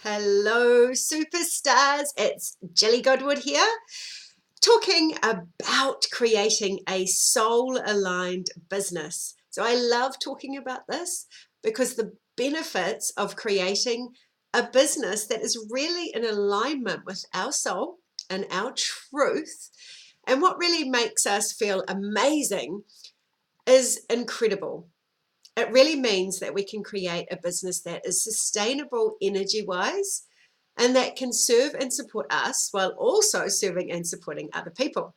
Hello, superstars. It's Jilly Godwood here, talking about creating a soul-aligned business. So I love talking about this because the benefits of creating a business that is really in alignment with our soul and our truth, and what really makes us feel amazing, is incredible. It really means that we can create a business that is sustainable energy-wise and that can serve and support us while also serving and supporting other people.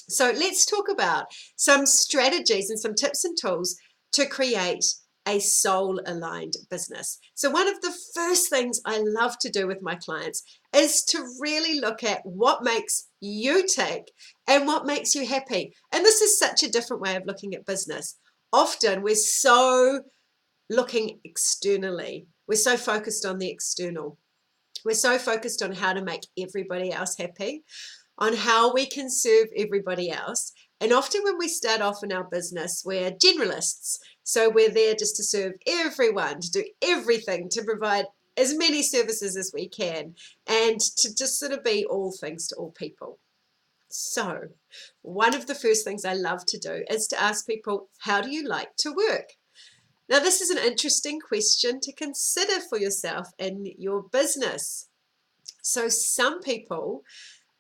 So let's talk about some strategies and some tips and tools to create a soul-aligned business. So one of the first things I love to do with my clients is to really look at what makes you tick and what makes you happy. And this is such a different way of looking at business. Often we're so looking externally. We're so focused on the external. We're so focused on how to make everybody else happy, on how we can serve everybody else. And often when we start off in our business, we're generalists. So we're there just to serve everyone, to do everything, to provide as many services as we can, and to just sort of be all things to all people. So one of the first things I love to do is to ask people, how do you like to work? Now, this is an interesting question to consider for yourself in your business. So some people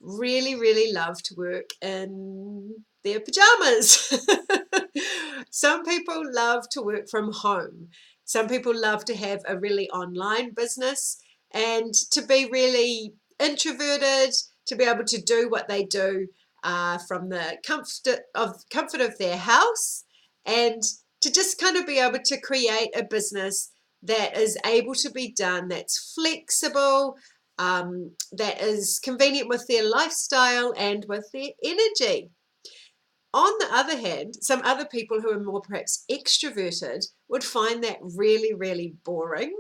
really, really love to work in their pajamas. Some people love to work from home. Some people love to have a really online business and to be really introverted, to be able to do what they do from the comfort of their house, and to just kind of be able to create a business that is able to be done, that's flexible, that is convenient with their lifestyle and with their energy. On the other hand, some other people who are more perhaps extroverted would find that really, really boring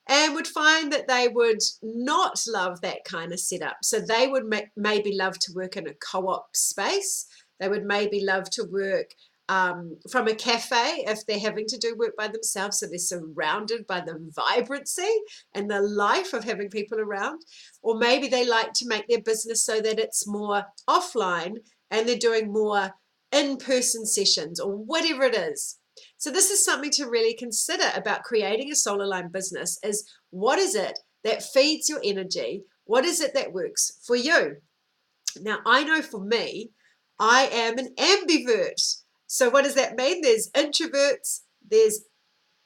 and would find that they would not love that kind of setup. So they would maybe love to work in a co-op space. They would maybe love to work from a cafe if they're having to do work by themselves, so they're surrounded by the vibrancy and the life of having people around. Or maybe they like to make their business so that it's more offline and they're doing more in-person sessions or whatever it is. So this is something to really consider about creating a soul-aligned business, is what is it that feeds your energy? What is it that works for you? Now, I know for me, I am an ambivert. So what does that mean? There's introverts, there's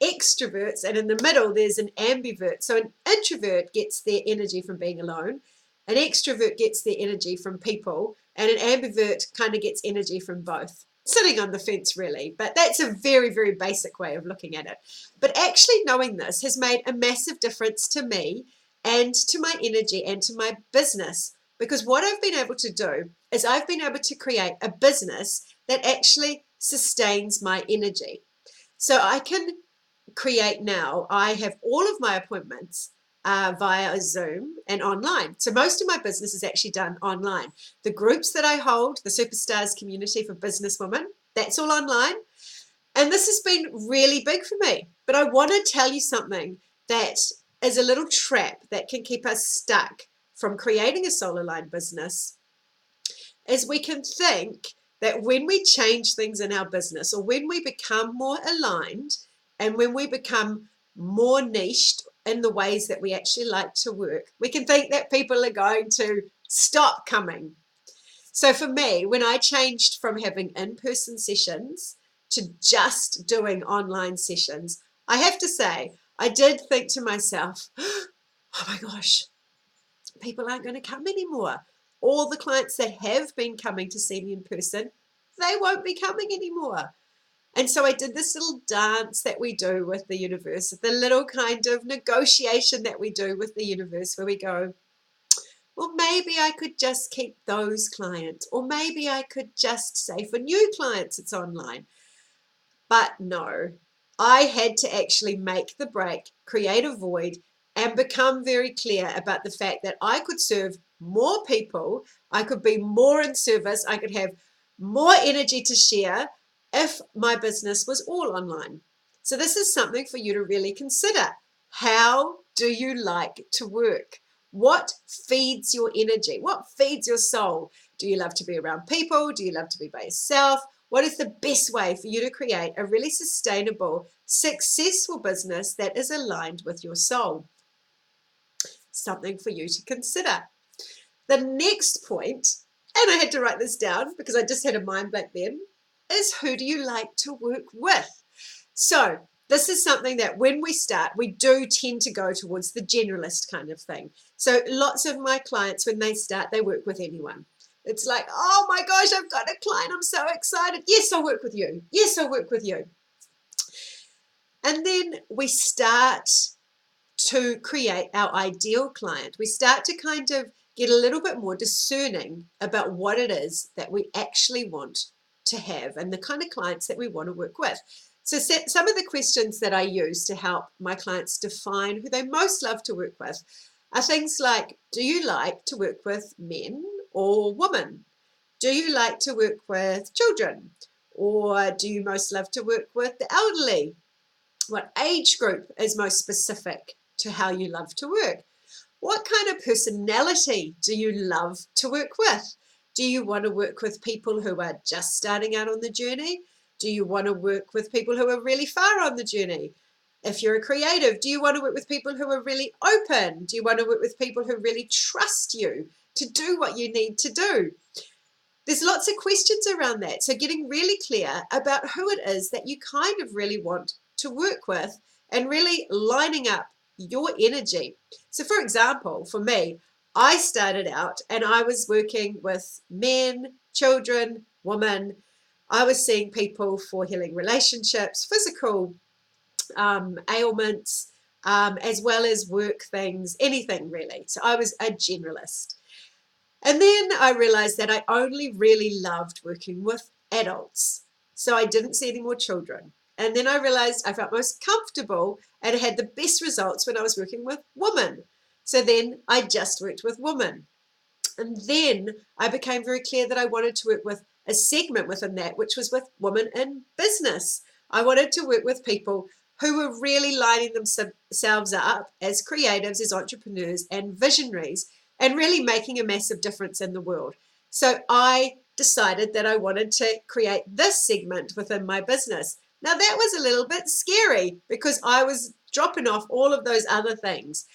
extroverts, and in the middle, there's an ambivert. So an introvert gets their energy from being alone. An extrovert gets their energy from people, and an ambivert kind of gets energy from both. Sitting on the fence, really, but that's a very, very basic way of looking at it. But actually knowing this has made a massive difference to me and to my energy and to my business, because what I've been able to do is I've been able to create a business that actually sustains my energy. So I can create now, I have all of my appointments via Zoom and online. So most of my business is actually done online. The groups that I hold, the Superstars community for businesswomen, that's all online. And this has been really big for me. But I want to tell you something that is a little trap that can keep us stuck from creating a soul-aligned business, is we can think that when we change things in our business, or when we become more aligned, and when we become more niched in the ways that we actually like to work, we can think that people are going to stop coming. So for me, when I changed from having in-person sessions to just doing online sessions, I have to say, I did think to myself, oh my gosh, people aren't going to come anymore. All the clients that have been coming to see me in person, they won't be coming anymore. And so I did this little dance that we do with the universe, the little kind of negotiation that we do with the universe, where we go, well, maybe I could just keep those clients, or maybe I could just say for new clients it's online. But no, I had to actually make the break, create a void, and become very clear about the fact that I could serve more people, I could be more in service, I could have more energy to share if my business was all online. So this is something for you to really consider. How do you like to work? What feeds your energy? What feeds your soul? Do you love to be around people? Do you love to be by yourself? What is the best way for you to create a really sustainable, successful business that is aligned with your soul? Something for you to consider. The next point, and I had to write this down because I just had a mind blank then, is who do you like to work with? So this is something that when we start, we do tend to go towards the generalist kind of thing. So lots of my clients, when they start, they work with anyone. It's like, oh my gosh, I've got a client. I'm so excited. Yes, I'll work with you. Yes, I'll work with you. And then we start to create our ideal client. We start to kind of get a little bit more discerning about what it is that we actually want to have and the kind of clients that we want to work with. So some of the questions that I use to help my clients define who they most love to work with are things like, do you like to work with men or women? Do you like to work with children? Or do you most love to work with the elderly? What age group is most specific to how you love to work? What kind of personality do you love to work with? Do you want to work with people who are just starting out on the journey? Do you want to work with people who are really far on the journey? If you're a creative, do you want to work with people who are really open? Do you want to work with people who really trust you to do what you need to do? There's lots of questions around that. So getting really clear about who it is that you kind of really want to work with and really lining up your energy. So for example, for me, I started out and I was working with men, children, women. I was seeing people for healing relationships, physical ailments, as well as work things, anything really. So I was a generalist. And then I realized that I only really loved working with adults. So I didn't see any more children. And then I realized I felt most comfortable and had the best results when I was working with women. So then I just worked with women. And then I became very clear that I wanted to work with a segment within that, which was with women in business. I wanted to work with people who were really lining themselves up as creatives, as entrepreneurs and visionaries, and really making a massive difference in the world. So I decided that I wanted to create this segment within my business. Now that was a little bit scary because I was dropping off all of those other things.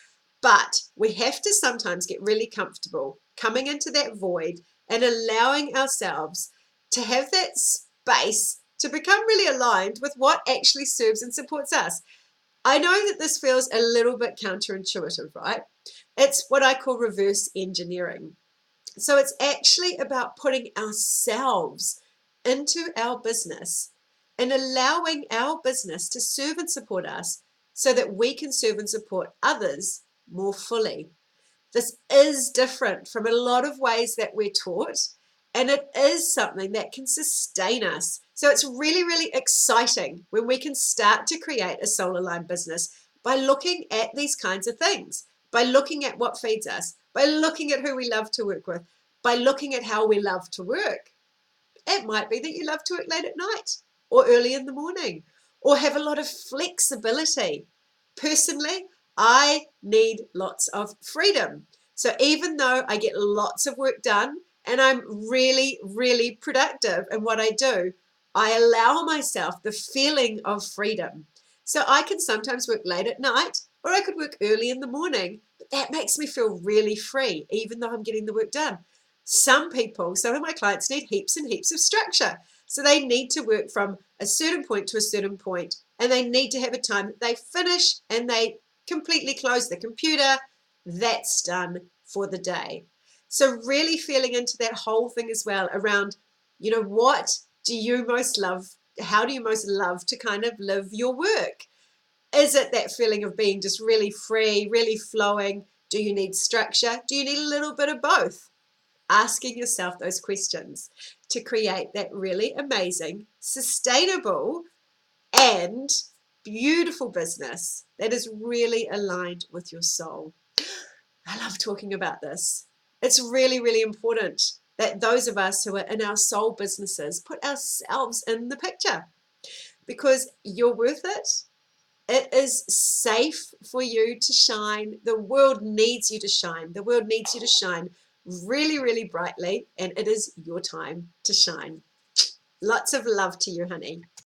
But we have to sometimes get really comfortable coming into that void and allowing ourselves to have that space to become really aligned with what actually serves and supports us. I know that this feels a little bit counterintuitive, right? It's what I call reverse engineering. So it's actually about putting ourselves into our business and allowing our business to serve and support us so that we can serve and support others more fully. This is different from a lot of ways that we're taught, and it is something that can sustain us. So it's really, really exciting when we can start to create a soul-aligned business by looking at these kinds of things, by looking at what feeds us, by looking at who we love to work with, by looking at how we love to work. It might be that you love to work late at night or early in the morning or have a lot of flexibility. Personally, I need lots of freedom. So even though I get lots of work done and I'm really, really productive in what I do, I allow myself the feeling of freedom. So I can sometimes work late at night or I could work early in the morning, but that makes me feel really free, even though I'm getting the work done. Some of my clients need heaps and heaps of structure. So they need to work from a certain point to a certain point, and they need to have a time that they finish and they completely close the computer. That's done for the day. So really feeling into that whole thing as well around, what do you most love? How do you most love to kind of live your work? Is it that feeling of being just really free, really flowing? Do you need structure? Do you need a little bit of both? Asking yourself those questions to create that really amazing, sustainable, and beautiful business that is really aligned with your soul. I love talking about this. It's really, really important that those of us who are in our soul businesses put ourselves in the picture because you're worth it. It is safe for you to shine. The world needs you to shine. The world needs you to shine really, really brightly, and it is your time to shine. Lots of love to you, honey.